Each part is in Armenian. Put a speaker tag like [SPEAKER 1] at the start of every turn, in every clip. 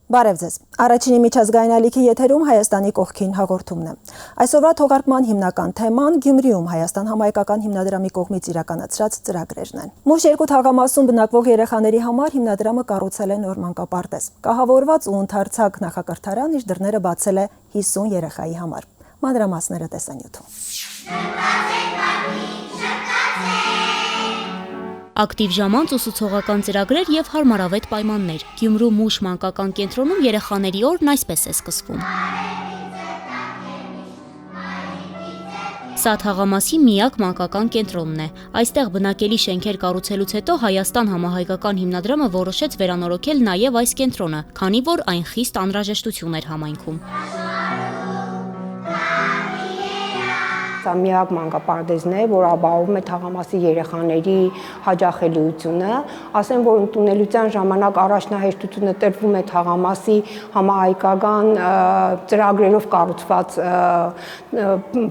[SPEAKER 1] Բարև ձեզ։ Առաջին միջազգային ալիքի եթերում Հայաստանի կողքին հաղորդումն է։ Այսօրվա թողարկման հիմնական թեման Գյումրիում Հայաստան համահայկական հիմնադրամի կողմից իրականացրած ծրագրերն են։ Մուշ 2 թաղամասում բնակվող երեխաների համար հիմնադրամը կառուցել է նոր մանկապարտեզ։ Կահավորված ու ընդարձակ նախակրթարան իր դռները բացել է 50 երեխայի համար։ Մանրամասները տեսանյութում։
[SPEAKER 2] Ակտիվ ժամանց ուսուցողական ծրագրեր եւ հարմարավետ պայմաններ։ Գյումրու Մուշ մանկական կենտրոնում երեխաների օրն այսպես է սկսվում։ Սա թաղամասի միակ մանկական կենտրոնն է։ Այստեղ բնակելի շենքեր կառուցելուց հետո Հայաստան համահայկական հիմնադրամը որոշեց վերանորոգել նաեւ այս կենտրոնը, քանի որ այն խիստ անհրաժեշտություն էր համայնքում։
[SPEAKER 3] Սա միակ մանկապարտեզն է, որ ապահովում է թաղամասի երեխաների հաճախելիությունը, ասեմ, որ ընդունելության ժամանակ առաջնահերթությունը տրվում է թաղամասի համահայկական ծրագրերով կառուցված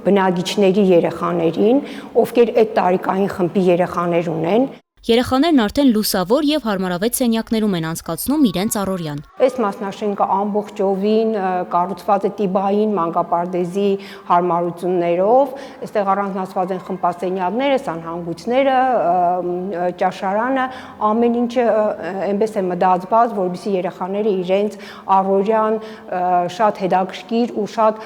[SPEAKER 3] բնակիչների երեխաներին, ովքեր այդ տարիքային խմբի երեխաներ ունեն։
[SPEAKER 2] Երեխաներն արդեն լուսավոր եւ հարմարավետ սենյակներում են անցկացնում իրենց առօրյան։
[SPEAKER 3] Այս մասնաշենքը ամբողջովին կառուցված է տիպային մանկապարտեզի հարմարություններով, այստեղ առանձնացված են խմբասենյակները, սանհանգույցները, ճաշարանը, ամեն ինչը այնպես է մտածված, որպեսզի երեխաները իրենց առօրյան շատ հետաքրքիր ու շատ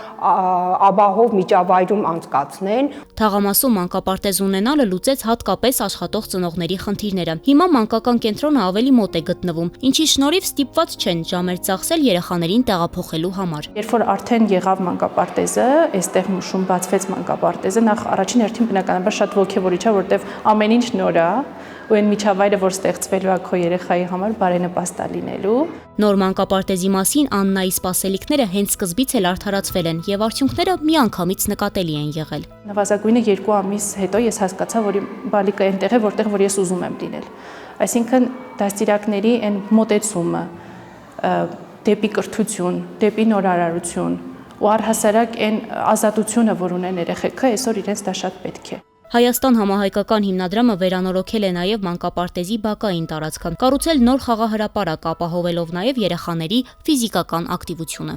[SPEAKER 3] ապահով միջավայրում անցկացնեն։
[SPEAKER 2] Թաղամասում մանկապարտեզ ունենալը լուծեց հատկապես աշխատող ծնողների խնդիրները։ Հիմա մանկական կենտրոնը ավելի մոտ է գտնվում, ինչի շնորհիվ ստիպված չեն ժամեր ծախսել երեխաներին տեղափոխելու համար։
[SPEAKER 4] Երբ որ արդեն եղավ մանկապարտեզը, այստեղ Մուշում բացվեց մանկապարտեզը, նախ առաջին հերթին բնականաբար շատ ոգևորիչ է, որտեղ ամեն ինչ նոր է, ու այն միջավայրը, որ ստեղծվելու է քո երեխայի համար, բարենպաստ է լինելու։
[SPEAKER 2] Նոր մանկապարտեզի մասին Աննայի սպասելիքները հենց սկզբից էլ արդարացվել են եւ արդյունքները միանգամից նկատելի են եղել։
[SPEAKER 4] Նվազագույնը 2 ամիս հետո ես հասկացա, որ բալիկը այնտեղ է, որտեղ որ ես ուզում եմ լինել։ Այսինքն դաստիարակների այն մոտեցումը դեպի կրթություն, դեպի նորարարություն ու առհասարակ այն ազատությունը, որ ունեն երեխեքը, այսօր իրենց դա շատ պետք է։
[SPEAKER 2] Հայաստան համահայկական հիմնադրամը վերանորոգել է նաև մանկապարտեզի բակային տարածքը, կառուցել նոր խաղահրապարակ, ապահովելով նաև երեխաների ֆիզիկական ակտիվությունը։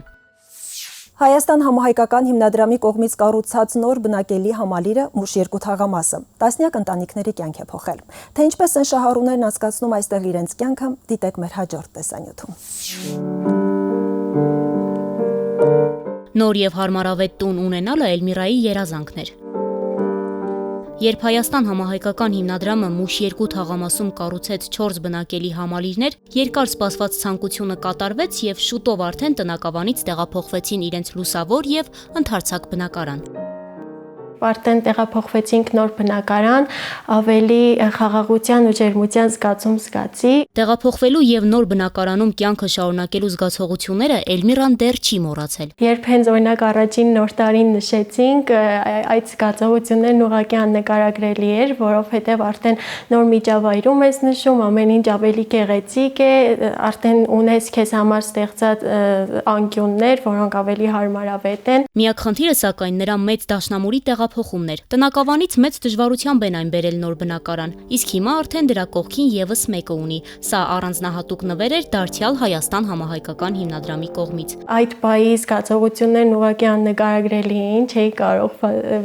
[SPEAKER 1] Հայաստան համահայկական հիմնադրամի կողմից կառուցած նոր բնակելի համալիրը Մուշ 2 թաղամասը տասնյակ ընտանիքների կյանք է փոխել։ Թե ինչպես են շահառուներն անցկացնում այստեղ իրենց կյանքը, դիտեք մեր հաջորդ տեսանյութում։
[SPEAKER 2] Նոր եւ հարմարավետ տուն ունենալը Էլմիրայի երազանքն էր։ Երբ Հայաստան համահայկական հիմնադրամը Մուշ 2 թաղամասում կառուցեց 4 բնակելի համալիրներ, երկար սպասված ցանկությունը կատարվեց եւ շուտով արդեն տնակավանից տեղափոխվեցին իրենց լուսավոր եւ ընդարձակ բնակարան։
[SPEAKER 5] Արդեն տեղափոխվեցինք նոր բնակարան, ավելի խաղաղության ու ջերմության զգացում զգացի։
[SPEAKER 2] Տեղափոխվելու եւ նոր բնակարանում կյանքը շարունակելու զգացողությունները Էլմիրան դեռ չի մոռացել։
[SPEAKER 5] Երբ հենց օրինակ առաջին նոր տարին նշեցինք, այդ զգացողություններն ուղղակի աննկարագրելի էր, որովհետեւ արդեն նոր միջավայրում ես նշում, ամեն ինչ ավելի գեղեցիկ է, արդեն ունես քեզ համար ստեղծած անկյուններ, որոնք ավելի հարմարավետ են։
[SPEAKER 2] Միակ խնդիրը սակայն նրա մեծ դաշնամուրի տեղափոխումներ։ Տնակավանից մեծ դժվարությամբ են այն բերել նոր բնակարան, իսկ հիմա արդեն դրա կողքին եւս մեկը ունի։ Սա առանձնահատուկ նվեր էր դարձյալ Հայաստան համահայկական հիմնադրամի կողմից։
[SPEAKER 5] Այդ բայի զգացողություններն ուղղակի աննկարագրելի էին, չէի կարող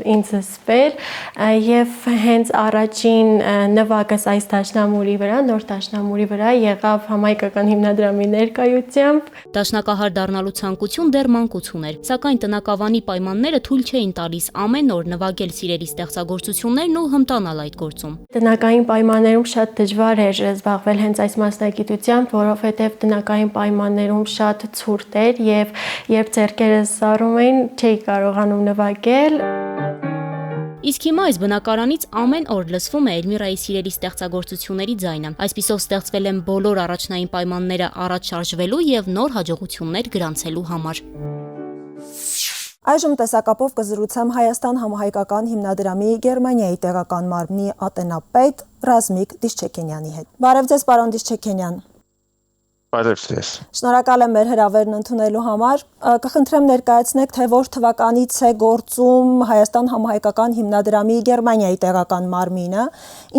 [SPEAKER 5] ինձ զսպել եւ հենց առաջին նվագս այս դաշնամուրի վրա, նոր դաշնամուրի վրա եղավ համահայկական հիմնադրամի ներկայությամբ։
[SPEAKER 2] Դաշնակահար դառնալու ցանկություն դեռ մանկություն էր, սակայն տնակավանի պայմանները թույլ չէին տալիս ամեն օր նվագել սիրելի ստեղծագործություններն ու հմտանալ այդ գործում։
[SPEAKER 5] Տնակային պայմաններում շատ դժվար էր զբաղվել հենց այս մասնագիտությամբ, որովհետև տնակային պայմաններում շատ ցուրտ էր եւ երբ ձեռքերս սառում էին, չէի կարողանում նվագել։
[SPEAKER 2] Իսկ հիմա այս բնակարանից ամեն օր լսվում է Էլմիրայի սիրելի ստեղծագործությունների ձայնը։ Այսպիսով ստեղծվել են բոլոր առաջնային պայմանները առաջ շարժվելու եւ նոր հաջողություններ գրանցելու համար։
[SPEAKER 1] Այժմ տեսակապով կզրուցեմ Հայաստան համահայկական հիմնադրամի Գերմանիայի տեղական մարմնի ատենապետ Ռազմիկ Դիշչեքենյանի հետ։ Բարև ձեզ, պարոն Դիշչեքենյան։
[SPEAKER 6] Բարև ձեզ։
[SPEAKER 1] Շնորհակալ եմ մեր հրավերն ընդունելու համար։ Կխնդրեմ ներկայացնեք, թե որ թվականից է գործում Հայաստան համահայկական հիմնադրամի Գերմանիայի տեղական մարմինը,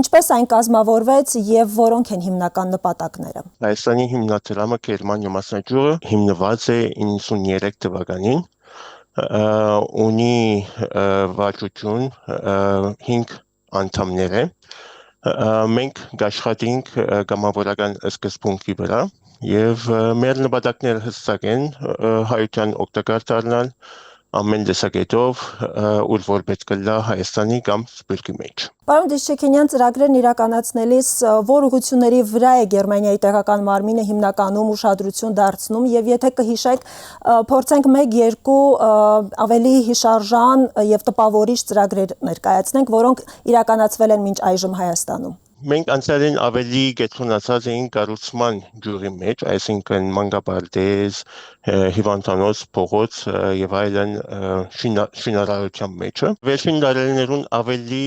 [SPEAKER 1] ինչպես այն կազմավորվեց եւ որոնք են հիմնական նպատակները։
[SPEAKER 6] Հայաստանի հիմնադրամը Գերմանիա մասնաճյուղը հիմնված է 93 թվականին, ունի վարչություն 5 անդամներ է։ Մենք աշխատենք կամավորական սկզբունքի վրա եւ մեր նպատակները հստակ են հայության օգտակար դառնալ ամեն տեսակետով ուր որ պետք է լա Հայաստանի կամ Սփյուռքի մեջ։
[SPEAKER 1] Պարոն Դիշչեքինյան, ծրագրերն իրականացնելիս որ ուղղությունների վրա է Գերմանիայի տեղական մարմինը հիմնականում ուշադրություն դարձնում եւ եթե կհիշեք, փորձենք 1-2 ավելի հիշարժան եւ տպավորիչ ծրագրեր ներկայացնենք, որոնք իրականացվել են մինչ այժմ Հայաստանում։
[SPEAKER 6] Մենք անցյալին ավելի կենտրոնացած էինք կառուցման ջուրի մեջ, այսինքն մանկապարտեզ, հիվանդանոց, փողոց եւ այլն շինարարության մեջ։ Վերջին տարիներուն ավելի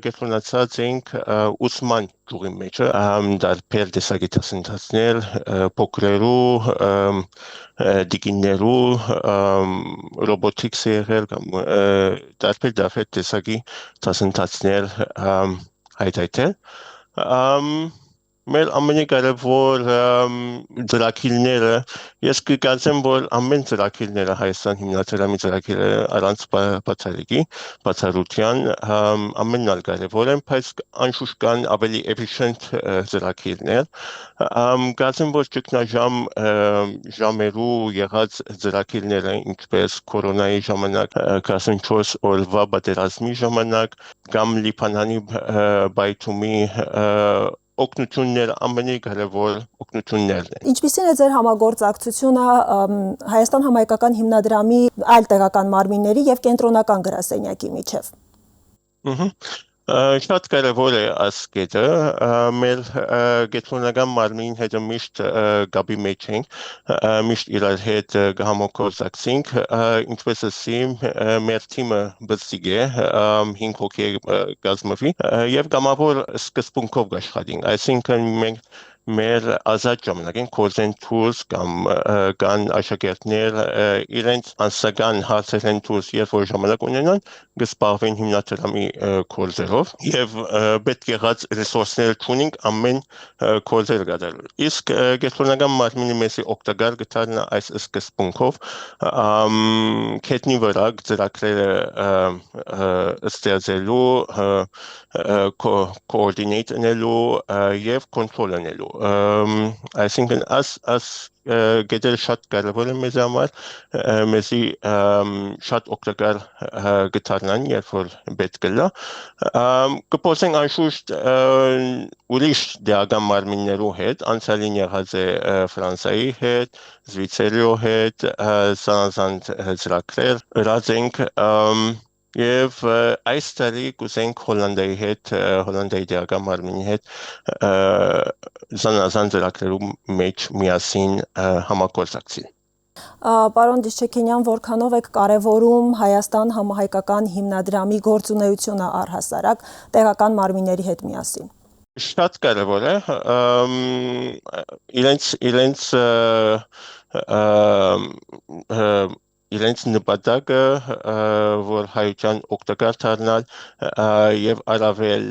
[SPEAKER 6] կենտրոնացած էինք ուսման ջուրի մեջ, դարբեր տեսակետասնտացնել, փոքրերու, դիգիներու, ռոբոտիկս եղել կամ դարբեր տեսակի դասընթացներ հայտայթել։ Մեր ամենակարևոր ծրագիրները, ես կկարծեմ, որ ամեն ծրագիրները Հայաստան հիմնադրամի ծրագիրները առանց բացառության ամենն կարևոր են, բայց անշուշտ կան ավելի efficient ծրագիրներ։ Կարծեմ, որ ճգնաժամ ժամերու եղած ծրագիրները, ինչպես կորոնայի ժամանակ 44 օրվա պատերազմի ժամանակ կամ Լիբանանի բայթումի օգնություններ ամենակարևոր օգնություններն են։
[SPEAKER 1] Ինչպիսին է ձեր համագործակցությունը Հայաստան համահայկական հիմնադրամի այլ տեղական մարմինների եւ կենտրոնական գրասենյակի միջև։
[SPEAKER 6] Շատ կարևոր է ասկետը, մեր կենտրոնական մարմին հետ միշտ գաբի մեջ ենք, միշտ իրար հետ կհամագործակցենք, ինչպես ասեմ, մեր թիմը բծիկ է, 5 հոգի կազմվի եւ կամավոր սկզբունքով աշխատենք, այսինքն մենք մեր ազատ ժամանակ են կորզեն տուրս կամ կան աշակերտներ իրենց անձնական հարցեր են տուրս երբ որ ժամանակ ունենան կզբաղվեն հիմնադրամի կորզերով եւ պետք եղած ռեսուրսներ չունենք ամեն կորզեր կատարելու իսկ կենտրոնական մարմինի մեզի օգտակար կդառնա այս սկզբունքով քետնի վրա ծրագրերը ստեղծելու coordinate անելու եւ control անելու այսինքն as գետերը շատ կարևոր են մեզ համար, մեզի շատ օգտակար կդառնան, երբ որ պետք է լա։ Կփորձենք անշուշտ ուրիշ դեղական մարմիններու հետ, անցյալին եղած է Ֆրանսիայի հետ, Զվիցերիո հետ, սանազան ծրագրեր հրացենք Եվ այս տարի կուզենք Հոլանդիայի հետ, Հոլանդիայի դեղական մարմինի հետ զանազան ծրագրերու մեջ միասին համագործակցել։
[SPEAKER 1] Պարոն Դիշչեքինյան, որքանով եք կարևորում Հայաստան համահայկական հիմնադրամի գործունեությունը առհասարակ տեղական մարմինների հետ միասին։
[SPEAKER 6] Շատ կարևոր է, իրենց նպատակը, որ հայության օգտակար դառնալ եւ առավել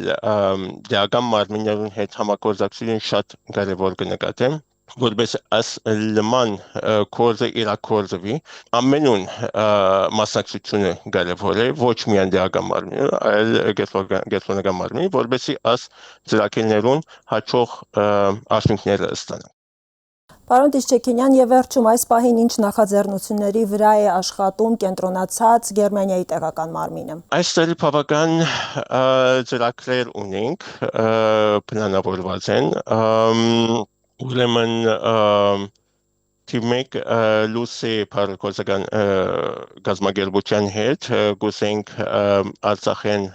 [SPEAKER 6] դեղական մարմիններուն հետ համագործակցությունը շատ կարևոր կնկատեմ, որպես աս լման կորզը իրակորզվի, ամենուն մասնակցությունը կարևոր է, ոչ միայն դեղական մարմինը, այլ կենտրոնական մարմինը, որպեսզի աս ծրագրերուն հաջող արդյունքները ստանան։
[SPEAKER 1] Պարոն Դիշչեքինյան, եւ վերջում այս պահին ինչ նախաձեռնությունների վրա է աշխատում կենտրոնացած Գերմանիայի տեղական մարմինը։
[SPEAKER 6] Այս տարի բավական ծրագրեր ունենք, պլանավորված են, ուրեմն թիմեք լուսե փառակոսական գազագերբության հետ գուսենք Արցախեն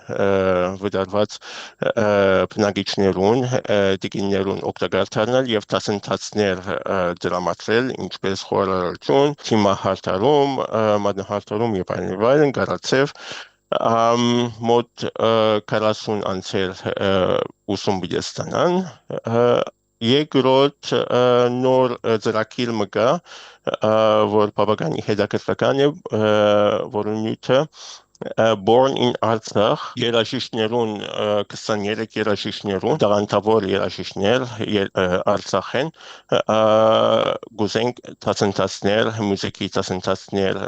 [SPEAKER 6] վդարված բնակիչներուն, դիգիներուն օգտակար դառնալ եւ դասընթացներ դրամատրել, ինչպես խորհրդություն, թիմահարդարում, մատնահարդարում եւ այլն Գարացեվ մոտ 40 անձեր ուսում պիտի ստանան երկրորդ նոր ծրագիր մգա, որ բավական հետաքրքրական է, որը նյութը Born in Artsakh երաժիշտներուն 23 երաժիշտներուն տաղանդավոր երաժիշտներ Արցախեն գուզենք ցանցածներ մուզիկի ցանցածներ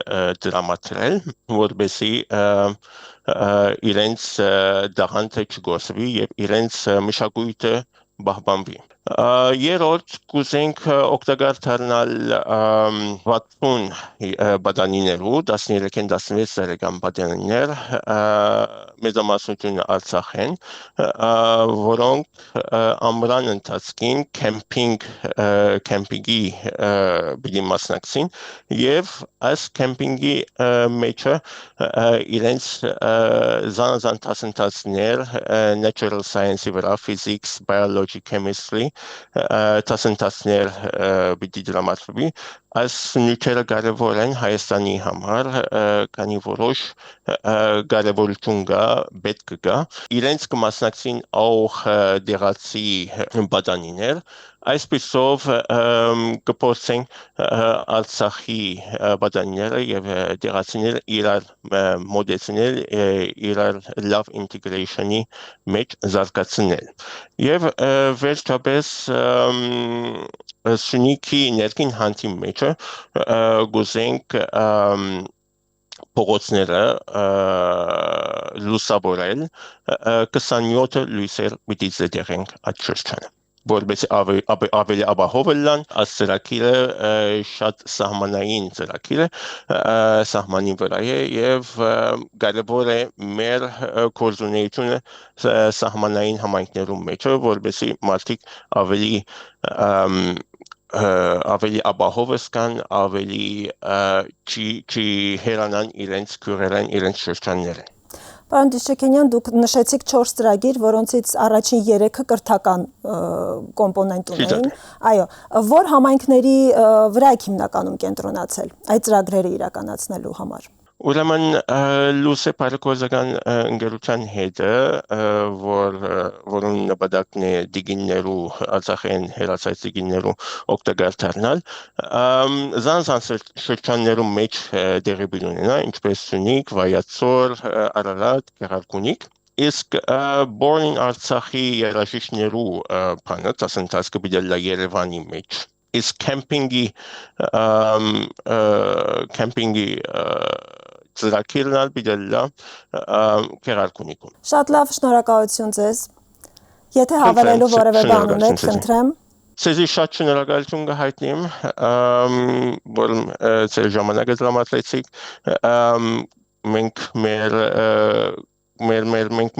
[SPEAKER 6] դրամատրել որբեսի իրենց դաղանթը չգործվի եւ իրենց մշակույթը բահբանվի երրորդ կուզենք օգտակար դառնալ 60 բադանիներու 13-ին 16 տարեկան բադանիներ մեծամասնությունը Արցախեն որոնք ամռան ընթացքին կեմպինգի բիդի մասնակցին եւ այս կեմպինգի մեջը իրենց զանազան դասընթացներ natural science-ի վրա physics biology chemistry տասնտասներ բիդի դրամատրվի այս նյութերը կարևոր են Հայաստանի համար քանի որոշ կարևորություն կա պետք կա իրենց կմասնակցին auch դեղացի բադանիներ այսպիսով կփորձենք Արցախի բադանիները եւ դեղացիները իրար մոդեցնել իրար լավ ինտեգրեյշնի մեջ զարգացնել եւ վերջապես Սյունիքի ներքին հանտի մեջը գուզենք փողոցները լուսավորել 27 լույսեր պիտի զետեղենք այդ շրջանը որպես ավելի ապահով լան այս ծրագիրը շատ սահմանային ծրագիր է սահմանի վրա է եւ կարևոր է մեր կորզունեությունը սահմանային համայնքներում մեջ որպեսզի մարդիկ ավելի ապահով կան ավելի չի հերանան իրենց քուրերեն իրենց շրջաններեն
[SPEAKER 1] Պարոն Դիշչեքենյան, դուք նշեցիք 4 ծրագիր, որոնցից առաջին 3-ը կրթական կոմպոնենտ ունեին։ Այո, որ համայնքների վրա եք հիմնականում կենտրոնացել այդ ծրագրերը իրականացնելու համար։
[SPEAKER 6] Ուրեմն լուսե բարեգործական ընկերության հետ որոնց նպատակն է դիգիններու Արցախեն հերացած դիգիններու օգտակար դառնալ զանզան շրջաններում մեջ դեղի ունենա ինչպես Սյունիք, Վայացոր, Արարատ, Գեղարքունիք իսկ Born in Artsakh-ի երաժիշտներու բանը ցանցած կբիդելա Երևանի մեջ իսկ կեմպինգի ծրագիրն ալ բիդելա Գեղարքունիքում
[SPEAKER 1] Շատ լավ, շնորհակալություն ձեզ Եթե հավելելու որևէ բան ունեք, խնդրեմ
[SPEAKER 6] Ձեզի շատ շնորհակալություն կհայտնեմ որ ձեր ժամանակը տրամադրեցիք մենք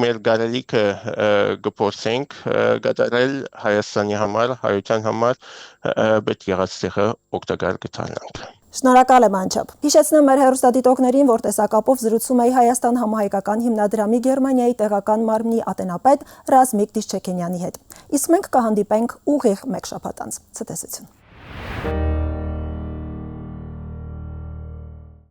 [SPEAKER 6] մեր գարելիքը կփորձենք կատարել Հայաստանի համար, հայության համար պետք եղած տեղը օգտակար կդառնանք
[SPEAKER 1] Շնորհակալ եմ անչափ։ Հիշեցնեմ մեր հեռուստադիտողներին, որ տեսակապով զրուցում էի Հայաստան համահայկական հիմնադրամի Գերմանիայի տեղական մարմնի ատենապետ Ռազմիկ Դիշչեքենյանի հետ։ Իսկ մենք կհանդիպենք ուղիղ մեկ շաբաթ անց։ Ցտեսություն։